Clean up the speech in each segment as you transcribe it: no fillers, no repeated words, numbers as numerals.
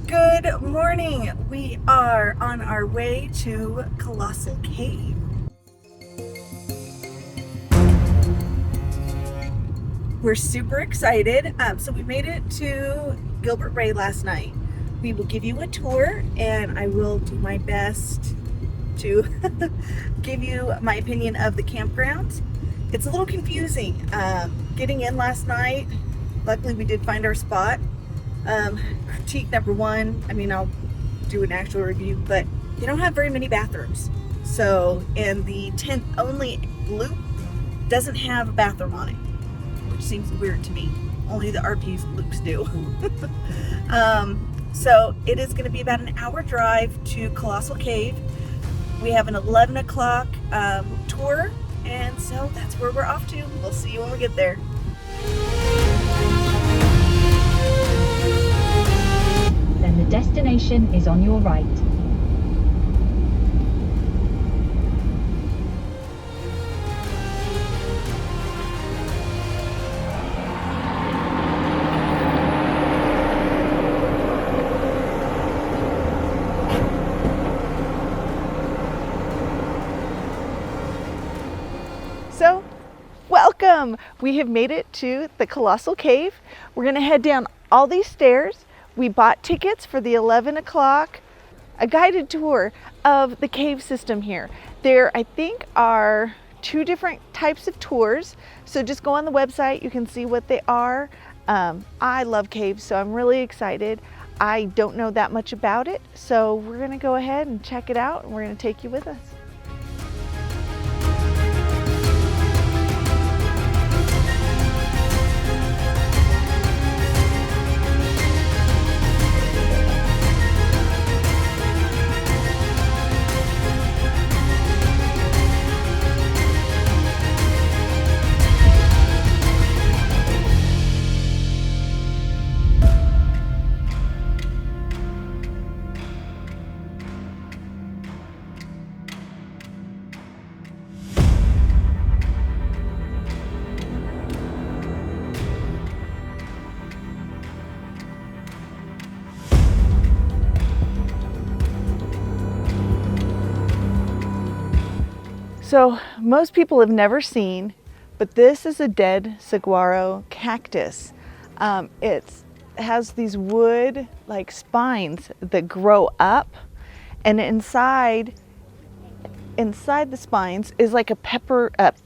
Good morning. We are on our way to Colossal Cave. We're super excited. So we made it to Gilbert Ray last night. We will give you a tour and I will do my best to give you my opinion of the campground. It's a little confusing. Getting in last night, luckily we did find our spot. Critique number one, I'll do an actual review, but they don't have very many bathrooms. So, and the tent only loop doesn't have a bathroom on it, which seems weird to me. Only the RP's loops do. So it is going to be about an hour drive to Colossal Cave. We have an 11 o'clock tour, and so that's where we're off to. We'll see you when we get there. Then the destination is on your right. So, welcome! We have made it to the Colossal Cave. We're going to head down all these stairs. We bought tickets for the 11 o'clock, a guided tour of the cave system here. There, I think, are two different types of tours. So just go on the website, you can see what they are. I love caves, so I'm really excited. I don't know that much about it, so we're gonna go ahead and check it out, and we're gonna take you with us. So most people have never seen, but this is a dead saguaro cactus. It has these wood like spines that grow up, and inside the spines is like a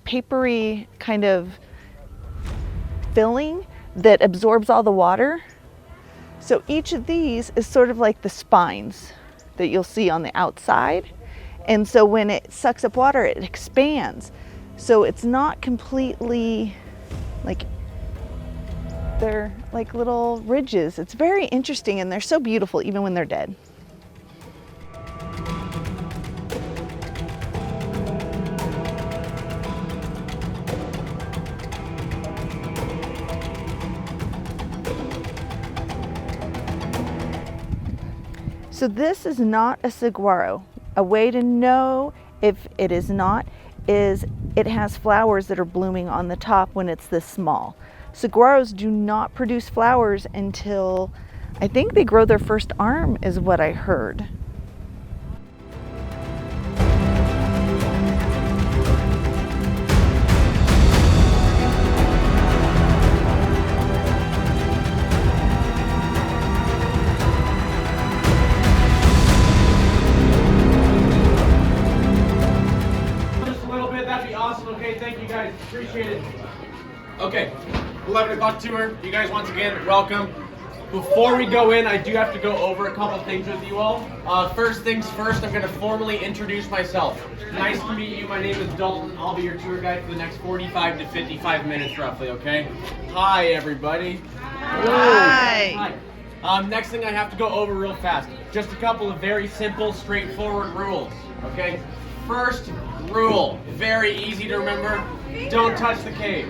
papery kind of filling that absorbs all the water. So each of these is sort of like the spines that you'll see on the outside. And so when it sucks up water, it expands. So it's not completely like, they're like little ridges. It's very interesting, and they're so beautiful even when they're dead. So this is not a saguaro. A way to know if it is not is it has flowers that are blooming on the top when it's this small. Saguaros do not produce flowers until I think they grow their first arm, is what I heard. Appreciate it. Okay, 11 o'clock tour. You guys, once again, welcome. Before we go in, I do have to go over a couple things with you all. First things first, I'm going to formally introduce myself. Nice to meet you. My name is Dalton. I'll be your tour guide for the next 45 to 55 minutes roughly, okay? Hi, everybody. Hi. Hi. Next thing I have to go over real fast. Just a couple of very simple, straightforward rules, okay? First rule, very easy to remember. Don't touch the cave.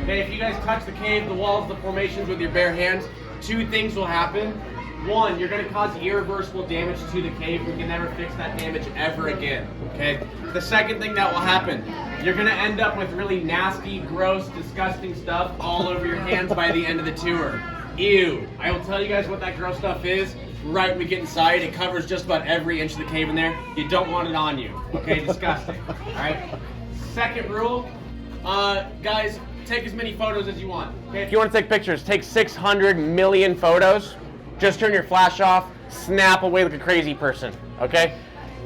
Okay, if you guys touch the cave, the walls, the formations with your bare hands, two things will happen. One, you're going to cause irreversible damage to the cave. We can never fix that damage ever again. Okay? The second thing that will happen, you're going to end up with really nasty, gross, disgusting stuff all over your hands by the end of the tour. Ew. I will tell you guys what that gross stuff is. right when we get inside. It covers just about every inch of the cave in there. You don't want it on you. Okay, disgusting. All right. Second rule, guys, take as many photos as you want. Okay, if you want to take pictures, take 600 million photos. Just turn your flash off, snap away like a crazy person. Okay.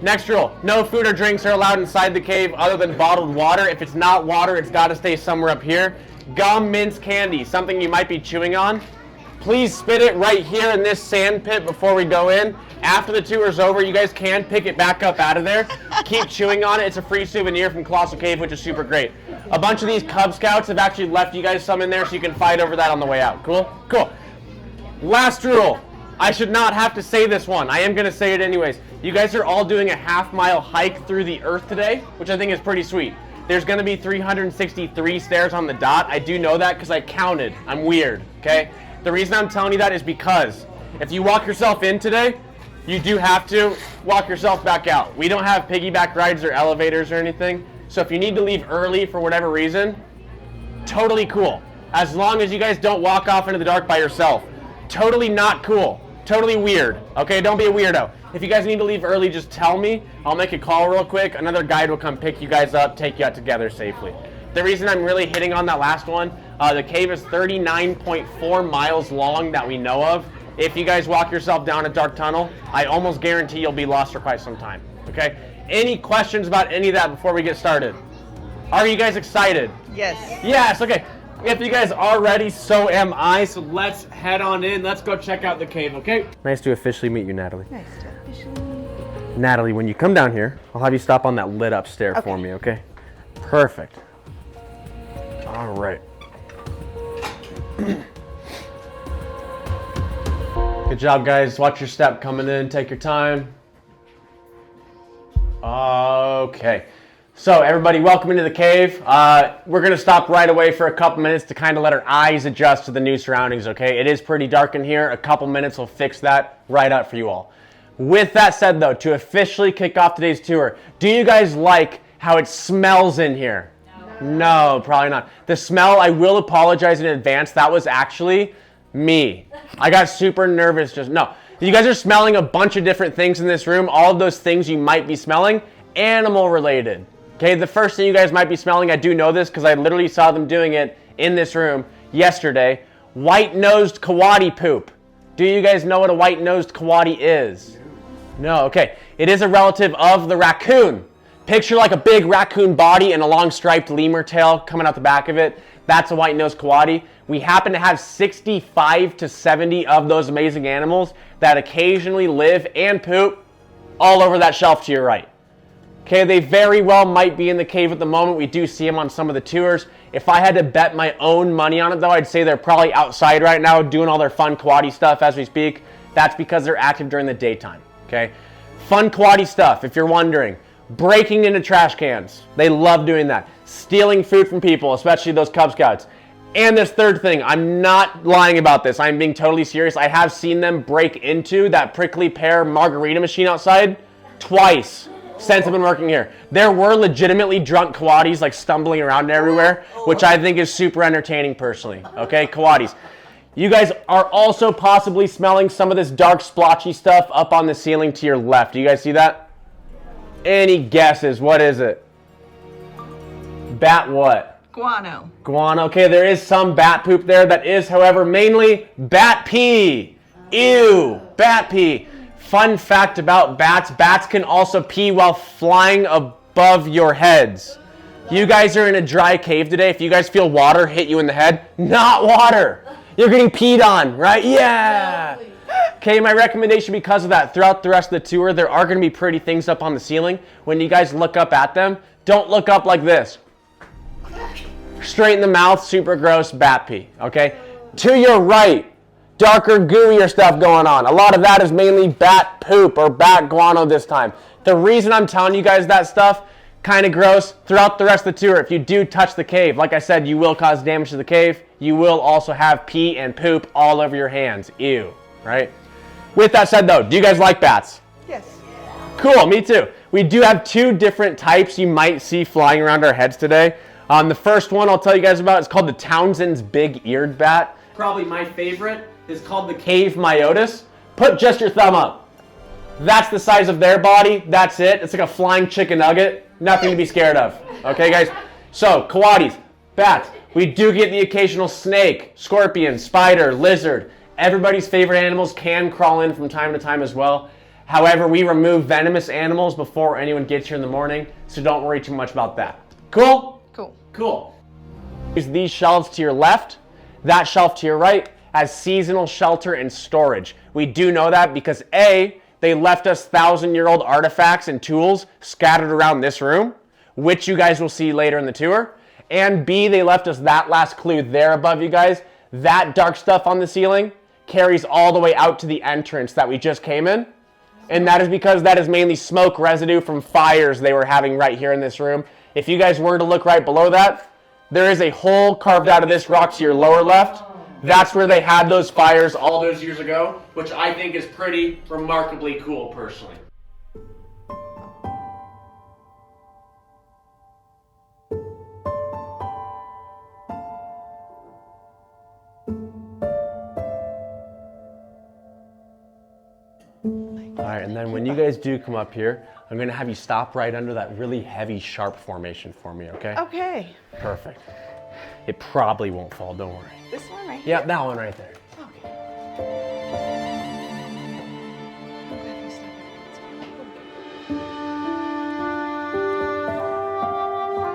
Next rule, no food or drinks are allowed inside the cave other than bottled water. If it's not water, it's got to stay somewhere up here. Gum, mints, candy, something you might be chewing on. Please spit it right here in this sand pit before we go in. After the tour is over, you guys can pick it back up out of there. Keep chewing on it. It's a free souvenir from Colossal Cave, which is super great. A bunch of these Cub Scouts have actually left you guys some in there, so you can fight over that on the way out. Cool? Cool. Last rule. I should not have to say this one. I am going to say it anyways. You guys are all doing a half-mile hike through the earth today, which I think is pretty sweet. There's going to be 363 stairs on the dot. I do know that because I counted. I'm weird, okay? The reason I'm telling you that is because if you walk yourself in today, you do have to walk yourself back out. We don't have piggyback rides or elevators or anything. So if you need to leave early for whatever reason, totally cool. As long as you guys don't walk off into the dark by yourself. Totally not cool. Totally weird. Okay, don't be a weirdo. If you guys need to leave early, just tell me. I'll make a call real quick. Another guide will come pick you guys up, take you out together safely. The reason I'm really hitting on that last one, the cave is 39.4 miles long that we know of. If you guys walk yourself down a dark tunnel, I almost guarantee you'll be lost for quite some time. Okay? Any questions about any of that before we get started? Are you guys excited? Yes. Yes, okay. If you guys are ready, so am I. So let's head on in. Let's go check out the cave, okay? Nice to officially meet you, Natalie. Nice to officially. Natalie, when you come down here, I'll have you stop on that lit up stair for me, okay? Perfect. All right. Good job, guys. Watch your step coming in. Take your time. Okay. So everybody, welcome into the cave. We're going to stop right away for a couple minutes to kind of let our eyes adjust to the new surroundings, okay? It is pretty dark in here. A couple minutes will fix that right out for you all. With that said, though, to officially kick off today's tour, do you guys like how it smells in here? No, probably not. The smell, I will apologize in advance. That was actually me. I got super nervous no. You guys are smelling a bunch of different things in this room. All of those things you might be smelling, animal related. Okay, the first thing you guys might be smelling, I do know this because I literally saw them doing it in this room yesterday. White-nosed coati poop. Do you guys know what a white-nosed coati is? No, okay. It is a relative of the raccoon. Picture like a big raccoon body and a long striped lemur tail coming out the back of it. That's a white-nosed coati. We happen to have 65 to 70 of those amazing animals that occasionally live and poop all over that shelf to your right. Okay, they very well might be in the cave at the moment. We do see them on some of the tours. If I had to bet my own money on it, though, I'd say they're probably outside right now doing all their fun coati stuff as we speak. That's because they're active during the daytime, okay? Fun coati stuff, if you're wondering. Breaking into trash cans. They love doing that. Stealing food from people, especially those Cub Scouts. And this third thing, I'm not lying about this. I'm being totally serious. I have seen them break into that prickly pear margarita machine outside twice since I've been working here. There were legitimately drunk coatis like stumbling around everywhere, which I think is super entertaining personally. Okay, coatis. You guys are also possibly smelling some of this dark splotchy stuff up on the ceiling to your left. Do you guys see that? Any guesses? What is it? Bat what? Guano. Guano. Okay, there is some bat poop there. That is, however, mainly bat pee. Ew, bat pee. Fun fact about bats, bats can also pee while flying above your heads. You guys are in a dry cave today. If you guys feel water hit you in the head, not water. You're getting peed on, right? Yeah. Okay, my recommendation because of that, throughout the rest of the tour, there are going to be pretty things up on the ceiling. When you guys look up at them, don't look up like this. Straight in the mouth, super gross bat pee, okay? To your right, darker, gooier stuff going on. A lot of that is mainly bat poop or bat guano this time. The reason I'm telling you guys that stuff, kind of gross, throughout the rest of the tour, if you do touch the cave, like I said, you will cause damage to the cave. You will also have pee and poop all over your hands. Ew, right? With that said though, do you guys like bats? Yes. Cool, me too. We do have two different types you might see flying around our heads today. The first one I'll tell you guys about is called the Townsend's big-eared bat. Probably my favorite is called the cave myotis. Put just your thumb up. That's the size of their body. That's it. It's like a flying chicken nugget. Nothing to be scared of. Okay, guys? So, coatis, bats. We do get the occasional snake, scorpion, spider, lizard. Everybody's favorite animals can crawl in from time to time as well. However, we remove venomous animals before anyone gets here in the morning, so don't worry too much about that. Cool? Cool. Cool. These shelves to your left, that shelf to your right, as seasonal shelter and storage. We do know that because A, they left us 1,000-year-old artifacts and tools scattered around this room, which you guys will see later in the tour. And B, they left us that last clue there above you guys. That dark stuff on the ceiling carries all the way out to the entrance that we just came in. And that is because that is mainly smoke residue from fires they were having right here in this room. If you guys were to look right below that, there is a hole carved out of this rock to your lower left. That's where they had those fires all those years ago, which I think is pretty remarkably cool personally. All right, and then when you guys do come up here, I'm gonna have you stop right under that really heavy, sharp formation for me, okay? Okay. Perfect. It probably won't fall, don't worry. This one right Yep, that one right there.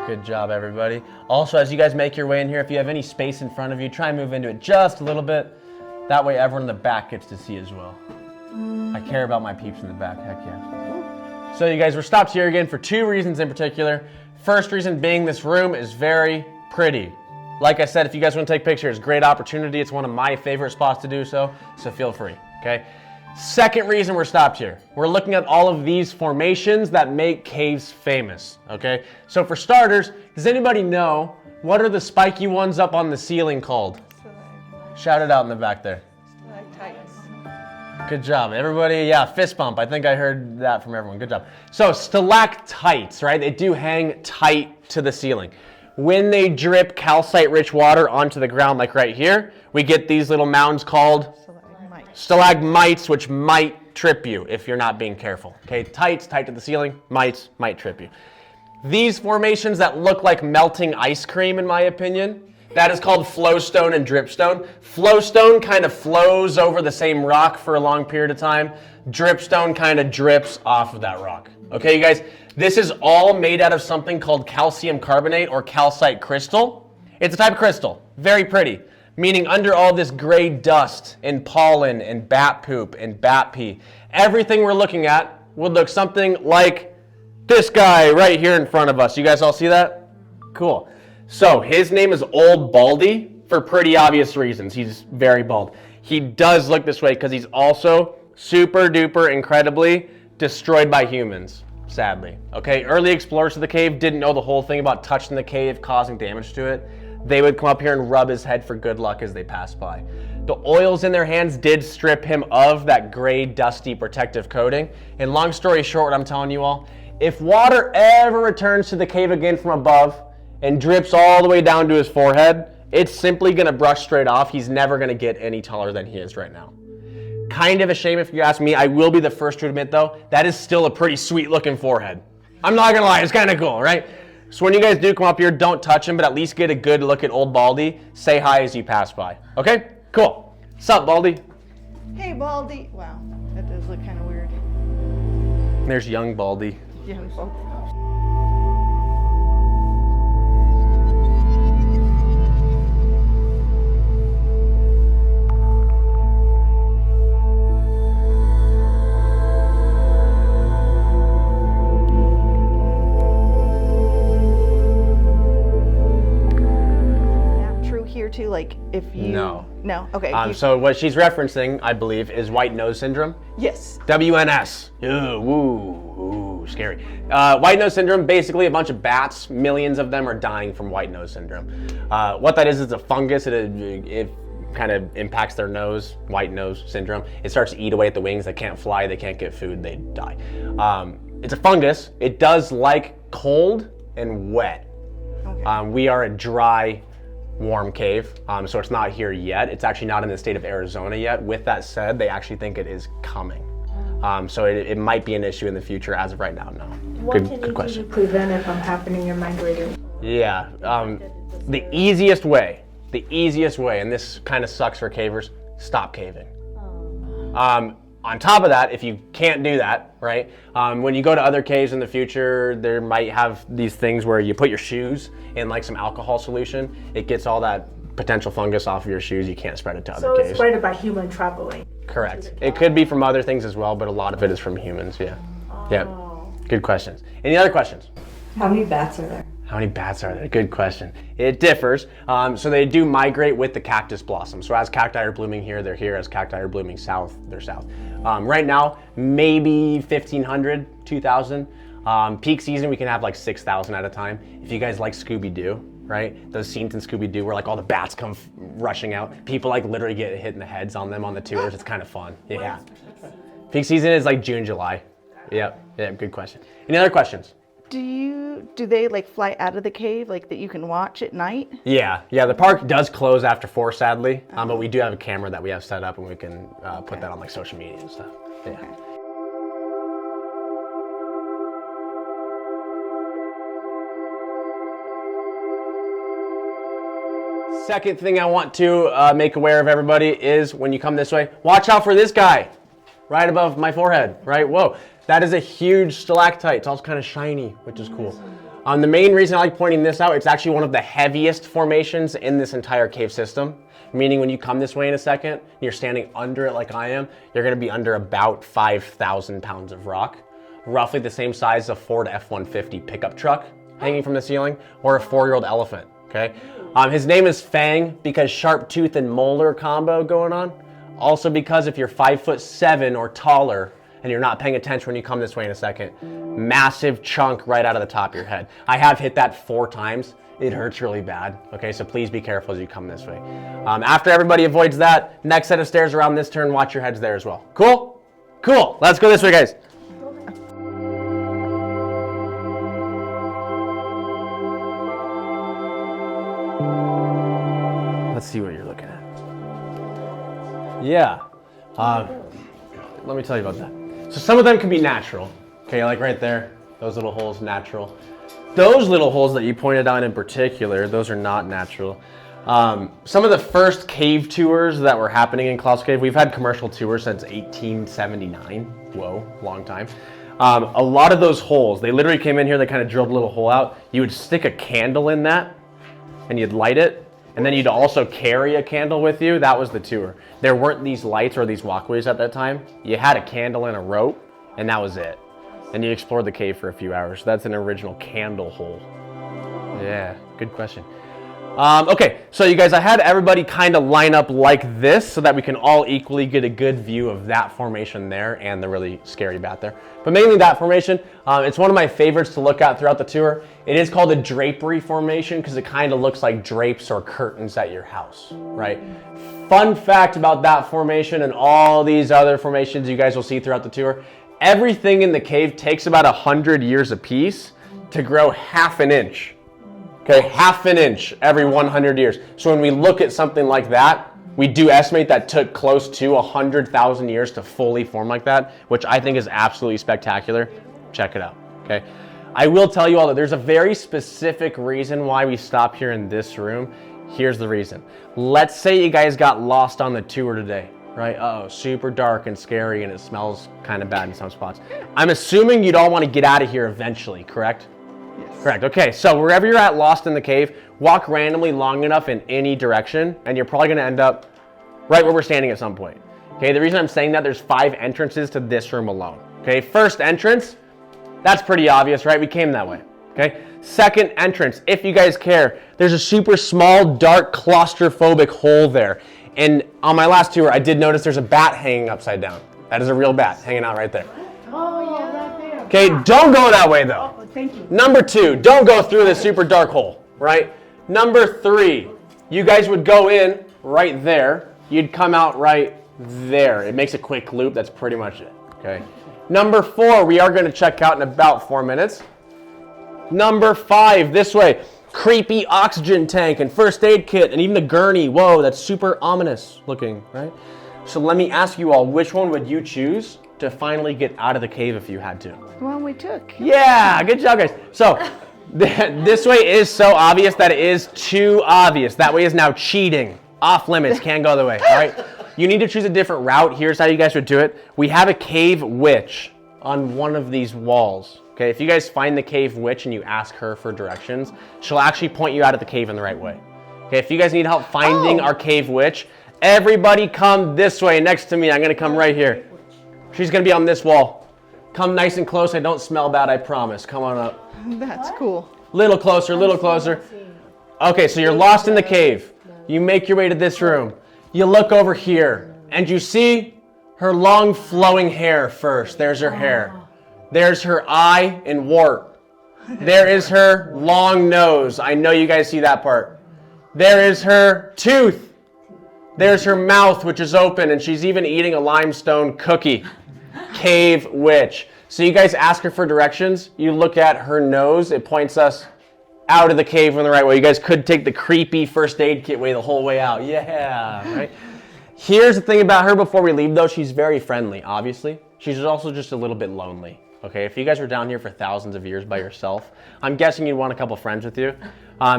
Good job, everybody. Also, as you guys make your way in here, if you have any space in front of you, try and move into it just a little bit. That way everyone in the back gets to see as well. I care about my peeps in the back, heck yeah. So you guys, we're stopped here again for two reasons in particular. First reason being this room is very pretty. Like I said, if you guys want to take pictures, great opportunity. It's one of my favorite spots to do so feel free, okay? Second reason we're stopped here. We're looking at all of these formations that make caves famous, okay? So for starters, does anybody know what are the spiky ones up on the ceiling called? Shout it out in the back there. Good job, everybody. Yeah, fist bump. I think I heard that from everyone. Good job. So stalactites, right? They do hang tight to the ceiling. When they drip calcite-rich water onto the ground, like right here, we get these little mounds called stalagmites, which might trip you if you're not being careful. Okay, tight to the ceiling, mites might trip you. These formations that look like melting ice cream, in my opinion, that is called flowstone and dripstone. Flowstone kind of flows over the same rock for a long period of time. Dripstone kind of drips off of that rock. Okay, you guys, this is all made out of something called calcium carbonate or calcite crystal. It's a type of crystal, very pretty, meaning under all this gray dust and pollen and bat poop and bat pee, everything we're looking at would look something like this guy right here in front of us. You guys all see that? Cool. So his name is Old Baldy for pretty obvious reasons. He's very bald. He does look this way because he's also super duper incredibly destroyed by humans, sadly. Okay, early explorers of the cave didn't know the whole thing about touching the cave causing damage to it. They would come up here and rub his head for good luck as they passed by. The oils in their hands did strip him of that gray, dusty protective coating. And long story short, what I'm telling you all, if water ever returns to the cave again from above and drips all the way down to his forehead, it's simply gonna brush straight off. He's never gonna get any taller than he is right now. Kind of a shame if you ask me. I will be the first to admit though, that is still a pretty sweet looking forehead. I'm not gonna lie, it's kind of cool, right? So when you guys do come up here, don't touch him, but at least get a good look at Old Baldy. Say hi as you pass by. Okay? Cool. Sup, Baldy? Hey, Baldy. Wow, that does look kind of weird. There's young Baldy. Young Baldy. Too, like if you no okay so what she's referencing, I believe, is white nose syndrome. Yes. WNS. Ooh, scary. White nose syndrome, basically a bunch of bats, millions of them are dying from white nose syndrome. What that is a fungus. It kind of impacts their nose. White nose syndrome. It starts to eat away at the wings. They can't fly, they can't get food, they die. It's a fungus. It does like cold and wet. Okay. We are a dry warm cave. So it's not here yet. It's actually not in the state of Arizona yet. With that said, they actually think it is coming. So it might be an issue in the future. As of right now, no. What can you do to prevent it from happening in migrating? Yeah, the easiest way, and this kind of sucks for cavers, stop caving. On top of that, if you can't do that, right, when you go to other caves in the future, there might have these things where you put your shoes in like some alcohol solution. It gets all that potential fungus off of your shoes. You can't spread it to other caves. So it's spread by human traveling? Correct. It could be from other things as well, but a lot of it is from humans, yeah. Yeah, good questions. Any other questions? How many bats are there? How many bats are there? Good question. It differs. So they do migrate with the cactus blossom. So as cacti are blooming here, they're here. As cacti are blooming south, they're south. Right now, maybe 1,500, 2,000. Peak season, we can have like 6,000 at a time. If you guys like Scooby-Doo, right? Those scenes in Scooby-Doo where like all the bats come rushing out. People like literally get hit in the heads on them on the tours. It's kind of fun. Yeah. Peak season is like June, July. Yep. Yeah, good question. Any other questions? Do they like fly out of the cave like that you can watch at night? Yeah, the park does close after 4, sadly, but we do have a camera that we have set up and we can put that on like social media and stuff. Yeah. Okay. Second thing I want to make aware of everybody is when you come this way, watch out for this guy right above my forehead, right? Whoa, that is a huge stalactite. It's also kind of shiny, which is cool. The main reason I like pointing this out, it's actually one of the heaviest formations in this entire cave system. Meaning when you come this way in a second, and you're standing under it like I am, you're gonna be under about 5,000 pounds of rock. Roughly the same size as a Ford F-150 pickup truck hanging from the ceiling, or a 4-year-old elephant, okay? His name is Fang because sharp tooth and molar combo going on. Also because if you're 5'7" or taller, and you're not paying attention when you come this way in a second, massive chunk right out of the top of your head. I have hit that 4 times. It hurts really bad, okay? So please be careful as you come this way. After everybody avoids that, next set of stairs around this turn, watch your heads there as well. Cool? Cool, let's go this way, guys. Let's see what you're looking at. Yeah, let me tell you about that. So some of them can be natural, okay, like right there, those little holes, natural. Those little holes that you pointed out in particular, those are not natural. Some of the first cave tours that were happening in Colossal Cave, we've had commercial tours since 1879. Whoa, long time. A lot of those holes, they literally came in here, they kind of drilled a little hole out. You would stick a candle in that and you'd light it. And then you'd also carry a candle with you. That was the tour. There weren't these lights or these walkways at that time. You had a candle and a rope, and that was it. And you explored the cave for a few hours. That's an original candle hole. Yeah, good question. Okay, so you guys, I had everybody kind of line up like this so that we can all equally get a good view of that formation there and the really scary bat there. But mainly that formation, it's one of my favorites to look at throughout the tour. It is called a drapery formation because it kind of looks like drapes or curtains at your house, right? Fun fact about that formation and all these other formations you guys will see throughout the tour, everything in the cave takes about 100 years apiece to grow half an inch. Okay, half an inch every 100 years. So when we look at something like that, we do estimate that took close to 100,000 years to fully form like that, which I think is absolutely spectacular. Check it out, okay? I will tell you all that there's a very specific reason why we stop here in this room. Here's the reason. Let's say you guys got lost on the tour today, right? Uh-oh, super dark and scary and it smells kind of bad in some spots. I'm assuming you'd all want to get out of here eventually, correct? Yes. Correct. Okay, so wherever you're at lost in the cave, walk randomly long enough in any direction, and you're probably going to end up right where we're standing at some point. Okay, the reason I'm saying that, there's 5 entrances to this room alone. Okay, first entrance, that's pretty obvious, right? We came that way. Okay, second entrance, if you guys care, there's a super small, dark, claustrophobic hole there. And on my last tour, I did notice there's a bat hanging upside down. That is a real bat hanging out right there. Oh, yeah, right there. Okay, don't go that way though. Oh, thank you. Number 2, don't go through this super dark hole, right? Number 3, you guys would go in right there. You'd come out right there. It makes a quick loop. That's pretty much it, okay? Number 4, we are going to check out in about 4 minutes. Number 5, this way. creepy oxygen tank and first aid kit and even the gurney. Whoa, that's super ominous looking, right? So let me ask you all, which one would you choose to finally get out of the cave if you had to? The one we took. Yeah, good job, guys. So this way is so obvious that it is too obvious. That way is now cheating. Off limits, can't go the way, all right? You need to choose a different route. Here's how you guys would do it. We have a cave witch on one of these walls. Okay, if you guys find the cave witch and you ask her for directions, she'll actually point you out of the cave in the right way. Okay, if you guys need help finding our cave witch, everybody come this way next to me. I'm gonna come right here. She's gonna be on this wall. Come nice and close. I don't smell bad, I promise. Come on up. That's cool. Little closer, little closer. Okay, so you're lost in the cave. You make your way to this room. You look over here and you see her long flowing hair first. There's her hair. There's her eye and wart. There is her long nose. I know you guys see that part. There is her tooth. There's her mouth, which is open, and she's even eating a limestone cookie. Cave witch. So you guys ask her for directions. You look at her nose. It points us out of the cave in the right way. You guys could take the creepy first aid kit way the whole way out. Yeah, right? Here's the thing about her before we leave, though. She's very friendly, obviously. She's also just a little bit lonely. Okay, if you guys were down here for thousands of years by yourself, I'm guessing you'd want a couple friends with you.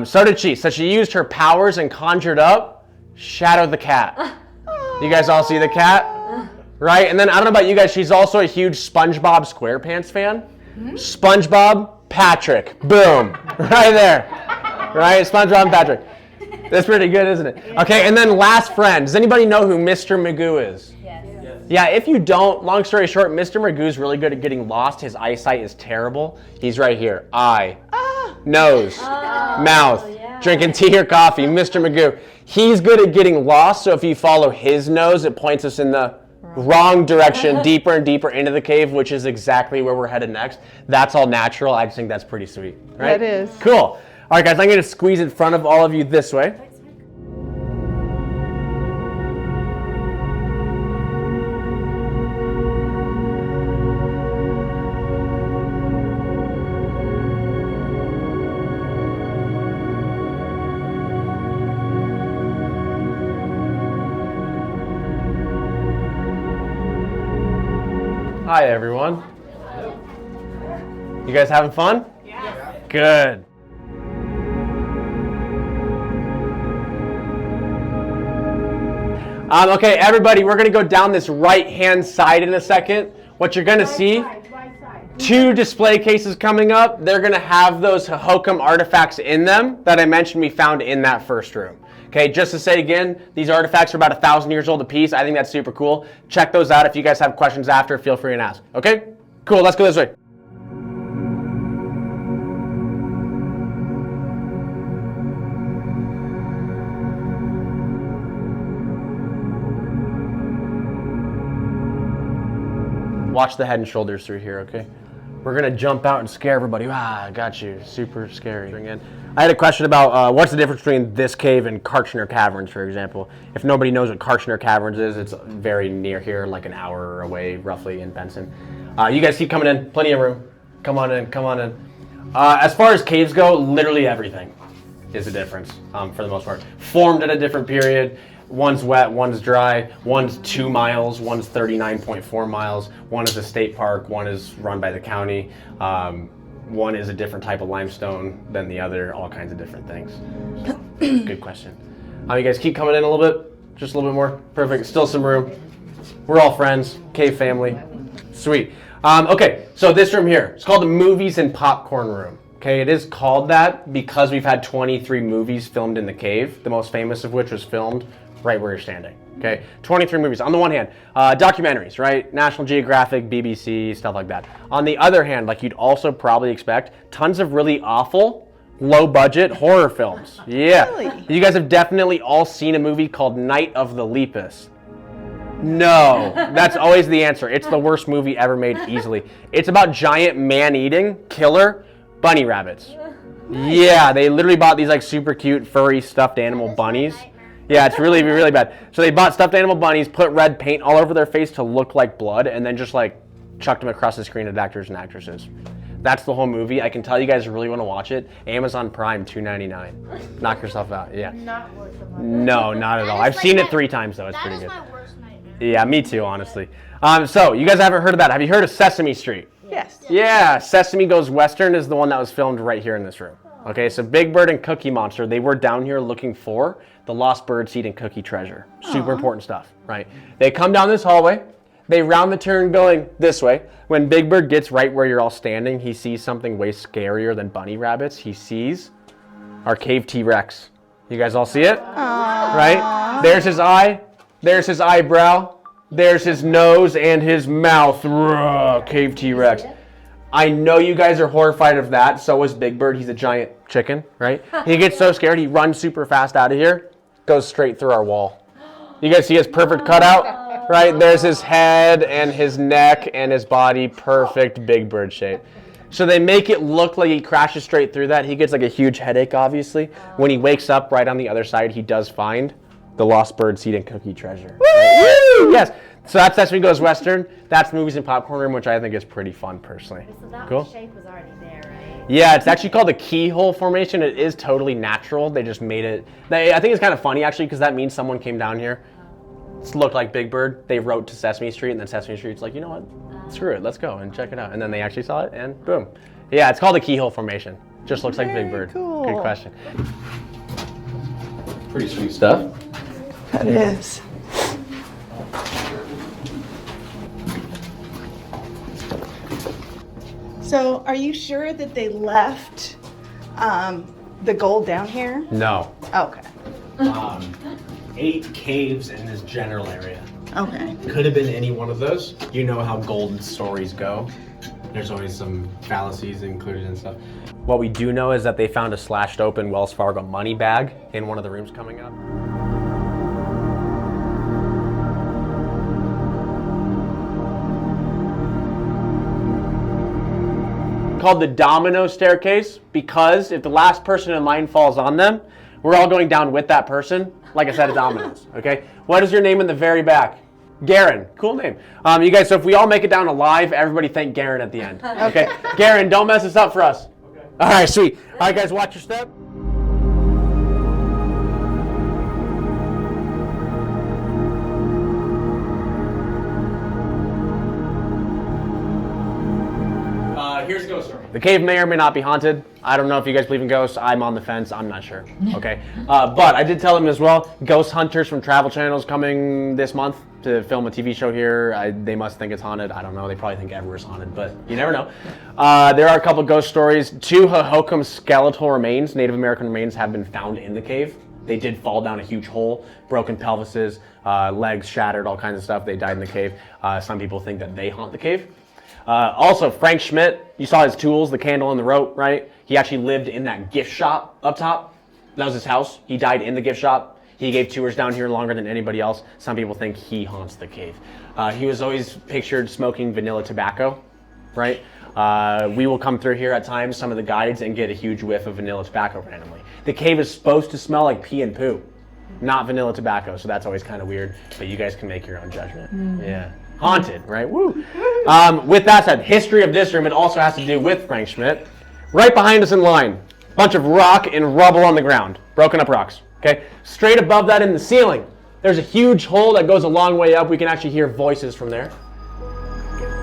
So did she. So she used her powers and conjured up Shadow the cat. You guys all see the cat? Right? And then, I don't know about you guys, she's also a huge SpongeBob SquarePants fan. SpongeBob Patrick. Boom. Right there. Right? SpongeBob and Patrick. That's pretty good, isn't it? Okay, and then last friend. Does anybody know who Mr. Magoo is? Yeah, if you don't, long story short, Mr. Magoo's really good at getting lost. His eyesight is terrible. He's right here. Eye, nose, mouth, drinking tea or coffee. Mr. Magoo. He's good at getting lost, so if you follow his nose, it points us in the wrong direction, deeper and deeper into the cave, which is exactly where we're headed next. That's all natural. I just think that's pretty sweet. Right? That is. Cool. All right, guys, I'm going to squeeze in front of all of you this way. Hi, everyone. You guys having fun? Yeah. Good. Okay, everybody, we're going to go down this right-hand side in a second. What you're going to see, two display cases coming up. They're going to have those Hokum artifacts in them that I mentioned we found in that first room. Okay, just to say again, these artifacts are about 1,000 years old a piece. I think that's super cool. Check those out. If you guys have questions after, feel free and ask. Okay? Cool, let's go this way. Watch the head and shoulders through here, okay? We're gonna jump out and scare everybody. Ah, got you. Super scary. I had a question about what's the difference between this cave and Kartchner Caverns, for example. If nobody knows what Kartchner Caverns is, it's very near here, like an hour away, roughly, in Benson. You guys keep coming in. Plenty of room. Come on in. Come on in. As far as caves go, literally everything is a difference for the most part. Formed at a different period. One's wet, one's dry, one's 2 miles, one's 39.4 miles, one is a state park, one is run by the county, one is a different type of limestone than the other, all kinds of different things. So, good question. You guys keep coming in a little bit, just a little bit more. Perfect, still some room. We're all friends, cave family. Sweet. Okay, so this room here, it's called the Movies and Popcorn Room. Okay, it is called that because we've had 23 movies filmed in the cave, the most famous of which was filmed right where you're standing. Okay, 23 movies. On the one hand, documentaries, right? National Geographic, BBC, stuff like that. On the other hand, like you'd also probably expect, tons of really awful, low-budget horror films. Yeah. Really? You guys have definitely all seen a movie called Night of the Lepus. No, that's always the answer. It's the worst movie ever made easily. It's about giant man-eating, killer bunny rabbits. Yeah, they literally bought these like super cute, furry, stuffed animal bunnies. Yeah, it's really, really bad. So they bought stuffed animal bunnies, put red paint all over their face to look like blood, and then just like chucked them across the screen at actors and actresses. That's the whole movie. I can tell you guys really want to watch it. Amazon Prime, $2.99. Knock yourself out. Yeah. Not worth the money. No, not at all. I've seen it 3 times though. It's pretty good. That is my worst nightmare. Yeah, me too, honestly. So you guys haven't heard of that. Have you heard of Sesame Street? Yes. Yeah, Sesame Goes Western is the one that was filmed right here in this room. Okay, so Big Bird and Cookie Monster, they were down here looking for the lost birdseed and cookie treasure. Super important stuff, right? They come down this hallway. They round the turn going this way. When Big Bird gets right where you're all standing, he sees something way scarier than bunny rabbits. He sees our cave T-Rex. You guys all see it? Right? There's his eye. There's his eyebrow. There's his nose and his mouth. Cave T-Rex. I know you guys are horrified of that. So is Big Bird. He's a giant chicken, right? He gets so scared, he runs super fast out of here, goes straight through our wall. You guys see his perfect cutout, right? There's his head and his neck and his body, perfect Big Bird shape. So they make it look like he crashes straight through that. He gets like a huge headache, obviously. When he wakes up right on the other side, he does find the lost birdseed and cookie treasure. Right? Yes. So that's Sesame Goes Western. That's Movies and Popcorn Room, which I think is pretty fun personally. So that Cool. shape was already there, right? Yeah, it's actually called the keyhole formation. It is totally natural. They just made it. I think it's kind of funny actually because that means someone came down here. It looked like Big Bird. They wrote to Sesame Street, and then Sesame Street's like, you know what? Screw it. Let's go and check it out. And then they actually saw it, and boom. Yeah, it's called the keyhole formation. Just looks like Big Bird. cool. Good question. Pretty sweet stuff. That is. So, are you sure that they left the gold down here? No. Okay. 8 caves in this general area. Okay. Could have been any one of those. You know how golden stories go. There's always some fallacies included and stuff. What we do know is that they found a slashed open Wells Fargo money bag in one of the rooms coming up. Called the domino staircase because if the last person in line falls on them, we're all going down with that person, like a set of dominoes, okay? What is your name in the very back? Garen, cool name. You guys, so if we all make it down alive, everybody thank Garen at the end, okay? Garen, don't mess this up for us. Okay. All right, sweet. All right, guys, watch your step. Here's a ghost story. The cave may or may not be haunted. I don't know if you guys believe in ghosts. I'm on the fence. I'm not sure. Okay. But I did tell them as well, ghost hunters from Travel Channel is coming this month to film a TV show here. They must think it's haunted. I don't know. They probably think everywhere's haunted, but you never know. There are a couple ghost stories. 2 Hohokam skeletal remains, Native American remains, have been found in the cave. They did fall down a huge hole, broken pelvises, legs shattered, all kinds of stuff. They died in the cave. Some people think that they haunt the cave. Also, Frank Schmidt, you saw his tools, the candle and the rope, right? He actually lived in that gift shop up top. That was his house. He died in the gift shop. He gave tours down here longer than anybody else. Some people think he haunts the cave. He was always pictured smoking vanilla tobacco, right? We will come through here at times, some of the guides, and get a huge whiff of vanilla tobacco randomly. The cave is supposed to smell like pee and poo, not vanilla tobacco, so that's always kind of weird, but you guys can make your own judgment. Yeah. Haunted, right? Woo. With that said, history of this room, it also has to do with Frank Schmidt. Right behind us in line, bunch of rock and rubble on the ground, broken up rocks, okay? Straight above that in the ceiling, there's a huge hole that goes a long way up. We can actually hear voices from there,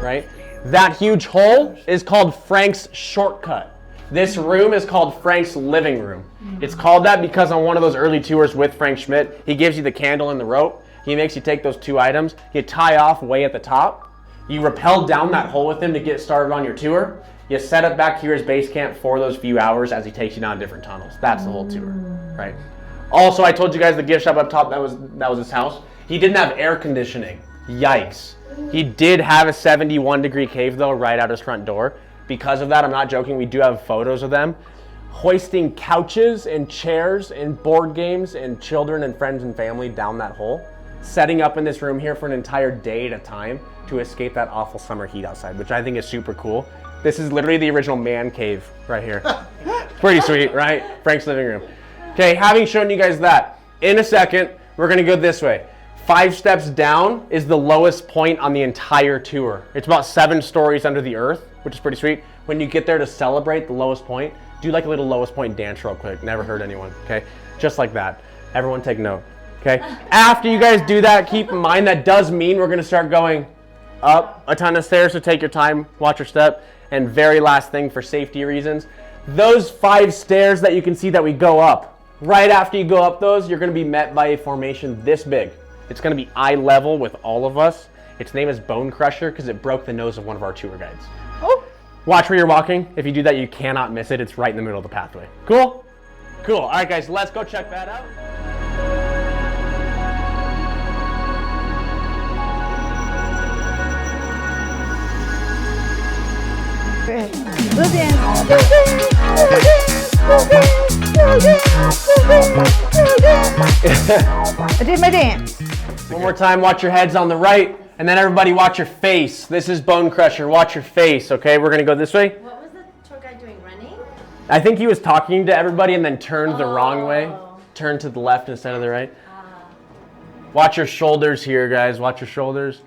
right? That huge hole is called Frank's shortcut. This room is called Frank's living room. It's called that because on one of those early tours with Frank Schmidt, he gives you the candle and the rope. He makes you take those 2 items, you tie off way at the top, you rappel down that hole with him to get started on your tour, you set up back here his base camp for those few hours as he takes you down different tunnels. That's the whole tour, right? Also, I told you guys the gift shop up top, that was his house. He didn't have air conditioning. Yikes. He did have a 71-degree cave though, right out his front door. Because of that, I'm not joking, we do have photos of them hoisting couches and chairs and board games and children and friends and family down that hole, setting up in this room here for an entire day at a time to escape that awful summer heat outside, which I think is super cool. This is literally the original man cave right here. Pretty sweet, right? Frank's living room. Okay, having shown you guys that, in a second, we're gonna go this way. 5 steps down is the lowest point on the entire tour. It's about 7 stories under the earth, which is pretty sweet. When you get there to celebrate the lowest point, do like a little lowest point dance real quick. Never hurt anyone, okay? Just like that. Everyone take note, okay? After you guys do that, keep in mind that does mean we're gonna start going up a ton of stairs, so take your time, watch your step. And very last thing for safety reasons, those 5 stairs that you can see that we go up, right after you go up those, you're gonna be met by a formation this big. It's gonna be eye level with all of us. Its name is Bone Crusher because it broke the nose of one of our tour guides. Oh. Watch where you're walking. If you do that, you cannot miss it. It's right in the middle of the pathway. Cool? Cool. All right, guys, let's go check that out. I did my dance. One more time, watch your heads on the right, and then everybody watch your face. This is Bone Crusher. Watch your face, okay? We're gonna go this way. What was the tour guide doing? Running? I think he was talking to everybody and then turned the wrong way. Turned to the left instead of the right. Watch your shoulders here, guys. Watch your shoulders.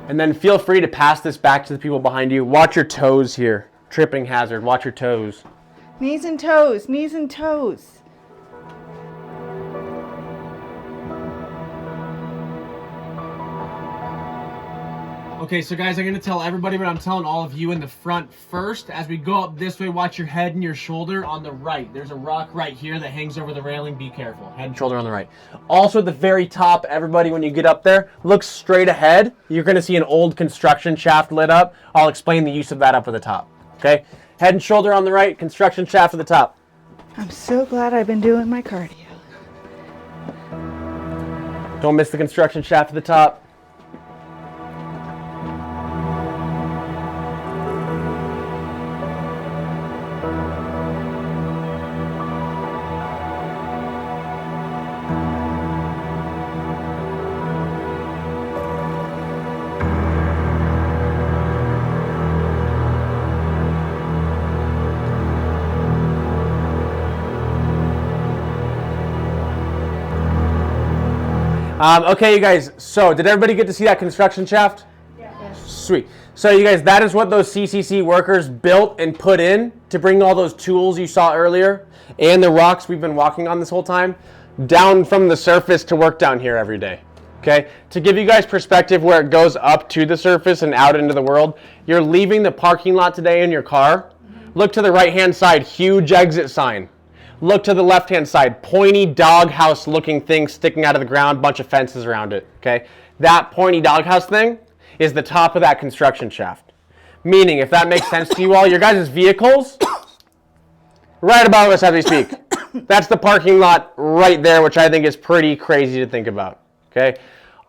And then feel free to pass this back to the people behind you. Watch your toes here. Tripping hazard. Watch your toes. Knees and toes, knees and toes. Okay, so guys, I'm going to tell everybody, but I'm telling all of you in the front first. As we go up this way, watch your head and your shoulder on the right. There's a rock right here that hangs over the railing. Be careful. Head and shoulder on the right. Also at the very top, everybody, when you get up there, look straight ahead. You're going to see an old construction shaft lit up. I'll explain the use of that up at the top. Okay? Head and shoulder on the right, construction shaft at the top. I'm so glad I've been doing my cardio. Don't miss the construction shaft at the top. Okay, you guys, so did everybody get to see that construction shaft? Yes. Sweet. So you guys, that is what those CCC workers built and put in to bring all those tools you saw earlier and the rocks we've been walking on this whole time down from the surface to work down here every day. Okay, to give you guys perspective where it goes up to the surface and out into the world, you're leaving the parking lot today in your car. Look to the right-hand side, huge exit sign. Look to the left-hand side, pointy doghouse looking thing sticking out of the ground, bunch of fences around it, okay? That pointy doghouse thing is the top of that construction shaft. Meaning, if that makes sense to you all, your guys' vehicles, right above us as we speak. That's the parking lot right there, which I think is pretty crazy to think about, okay?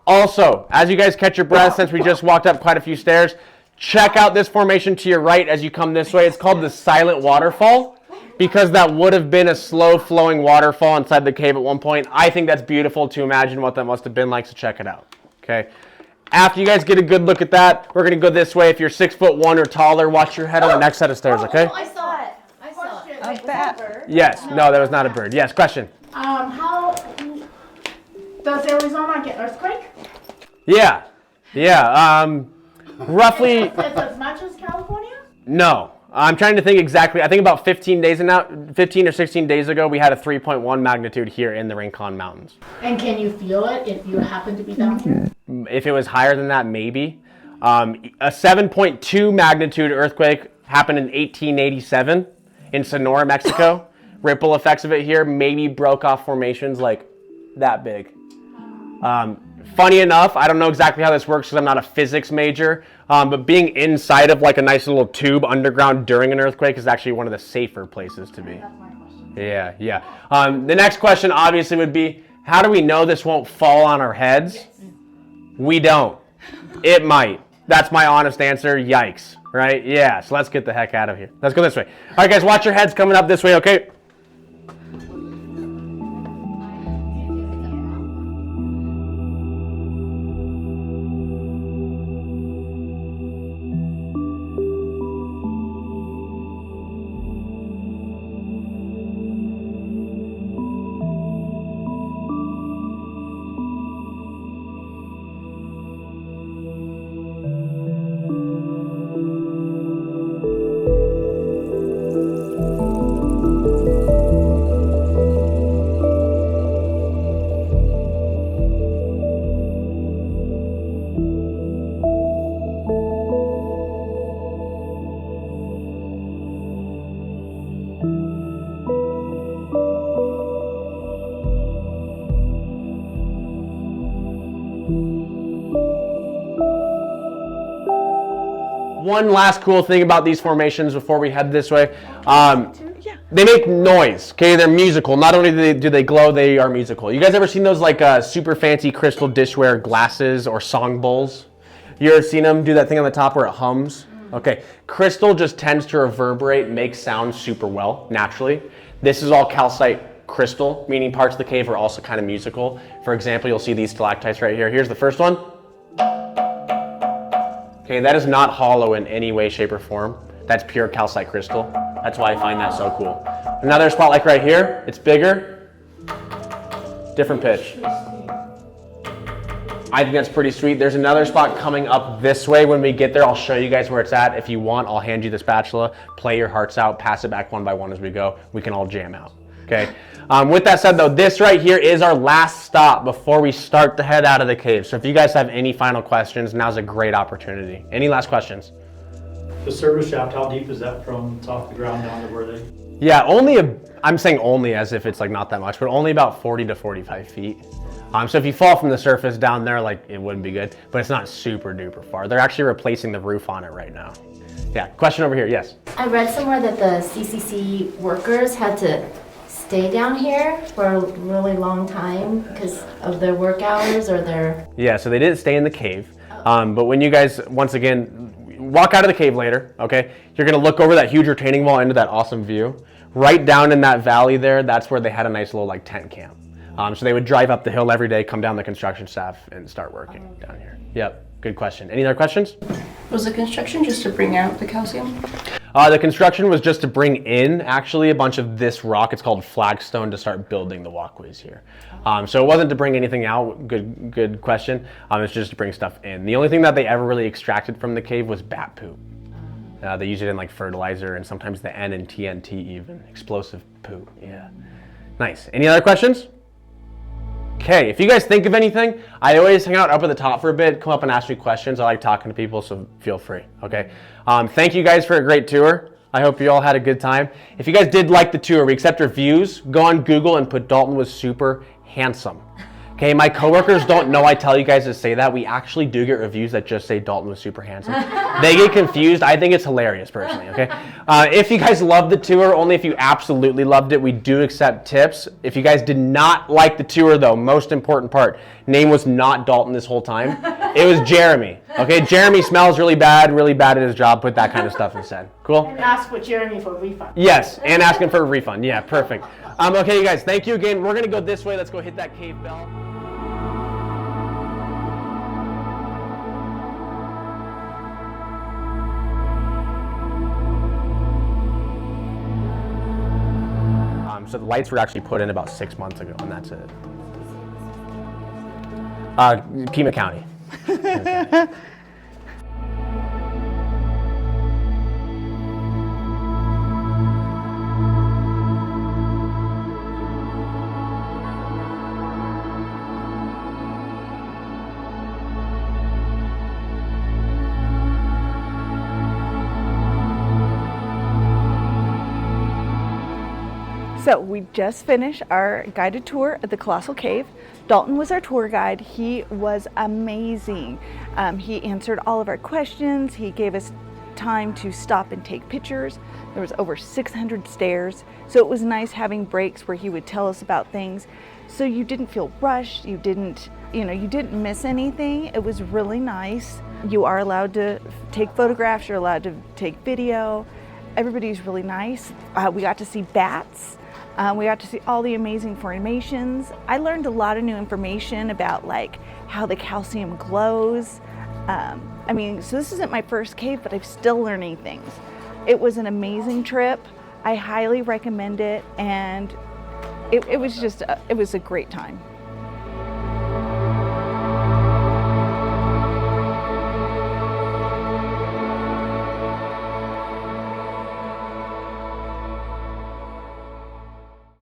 Also, as you guys catch your breath, since we just walked up quite a few stairs, check out this formation to your right as you come this way. It's called the Silent Waterfall, because that would have been a slow-flowing waterfall inside the cave at one point. I think that's beautiful to imagine what that must have been like, so check it out, okay? After you guys get a good look at that, we're going to go this way. If you're 6'1" or taller, watch your head on the next set of stairs, okay? I saw it. I saw it. A bat. Yes. No, that was not a bird. Yes, question. How does Arizona get earthquake? Yeah. Roughly. It's as much as California? No. I'm trying to think exactly. I think about 15 or 16 days ago, we had a 3.1 magnitude here in the Rincon Mountains. And can you feel it if you happen to be down here? If it was higher than that, maybe. A 7.2 magnitude earthquake happened in 1887 in Sonora, Mexico. Ripple effects of it here maybe broke off formations like that big. Funny enough, I don't know exactly how this works because I'm not a physics major, but being inside of like a nice little tube underground during an earthquake is actually one of the safer places to be. That's my question. Yeah. The next question obviously would be, how do we know this won't fall on our heads? Yes. We don't. It might. That's my honest answer. Yikes. Right? Yeah. So let's get the heck out of here. Let's go this way. All right, guys, watch your heads coming up this way, okay? One last cool thing about these formations before we head this way. They make noise, okay? They're musical. Not only do they glow, they are musical. You guys ever seen those like super fancy crystal dishware glasses or song bowls? You ever seen them do that thing on the top where it hums? Okay, crystal just tends to reverberate, make sound super well, naturally. This is all calcite crystal, meaning parts of the cave are also kind of musical. For example, you'll see these stalactites right here. Here's the first one. Okay, that is not hollow in any way, shape, or form. That's pure calcite crystal. That's why I find that so cool. Another spot like right here, it's bigger, different pitch. I think that's pretty sweet. There's another spot coming up this way. When we get there, I'll show you guys where it's at. If you want, I'll hand you the spatula, play your hearts out, pass it back one by one as we go. We can all jam out, okay? With that said though, this right here is our last stop before we start to head out of the cave. So if you guys have any final questions, now's a great opportunity. Any last questions? The service shaft, how deep is that from top of the ground down to where they? Yeah, I'm saying only as if it's like not that much, but only about 40 to 45 feet. So if you fall from the surface down there, like it wouldn't be good, but it's not super duper far. They're actually replacing the roof on it right now. Yeah, question over here, yes. I read somewhere that the CCC workers had to stay down here for a really long time because of their work hours or their... Yeah, so they didn't stay in the cave, but when you guys, once again, walk out of the cave later, okay? You're gonna look over that huge retaining wall into that awesome view. Right down in that valley there, that's where they had a nice little like tent camp. So they would drive up the hill every day, come down the construction staff and start working down here. Yep, good question. Any other questions? Was the construction just to bring out the calcium? The construction was just to bring in actually a bunch of this rock. It's called flagstone to start building the walkways here. So it wasn't to bring anything out. Good question. It's just to bring stuff in. The only thing that they ever really extracted from the cave was bat poop. They use it in like fertilizer and sometimes the N and TNT even. Explosive poop, yeah. Nice. Any other questions? Okay, if you guys think of anything, I always hang out up at the top for a bit, come up and ask me questions. I like talking to people, so feel free, okay? Thank you guys for a great tour. I hope you all had a good time. If you guys did like the tour, we accept reviews. Go on Google and put Dalton was super handsome. Okay, my coworkers don't know I tell you guys to say that. We actually do get reviews that just say Dalton was super handsome. They get confused. I think it's hilarious personally, okay? If you guys loved the tour, only if you absolutely loved it, we do accept tips. If you guys did not like the tour though, most important part, name was not Dalton this whole time. It was Jeremy, okay? Jeremy smells really bad at his job. Put that kind of stuff instead. Cool? And ask with Jeremy for a refund. Yes, and asking for a refund. Yeah, perfect. Okay, you guys, thank you again. We're gonna go this way. Let's go hit that cave bell. So the lights were actually put in about 6 months ago, and that's it. Pima County. So we just finished our guided tour at the Colossal Cave. Dalton was our tour guide. He was amazing. He answered all of our questions. He gave us time to stop and take pictures. There was over 600 stairs. So it was nice having breaks where he would tell us about things. So you didn't feel rushed. You didn't miss anything. It was really nice. You are allowed to take photographs. You're allowed to take video. Everybody's really nice. We got to see bats. We got to see all the amazing formations. I learned a lot of new information about like how the calcium glows. So this isn't my first cave, but I'm still learning things. It was an amazing trip. I highly recommend it, and it was a great time.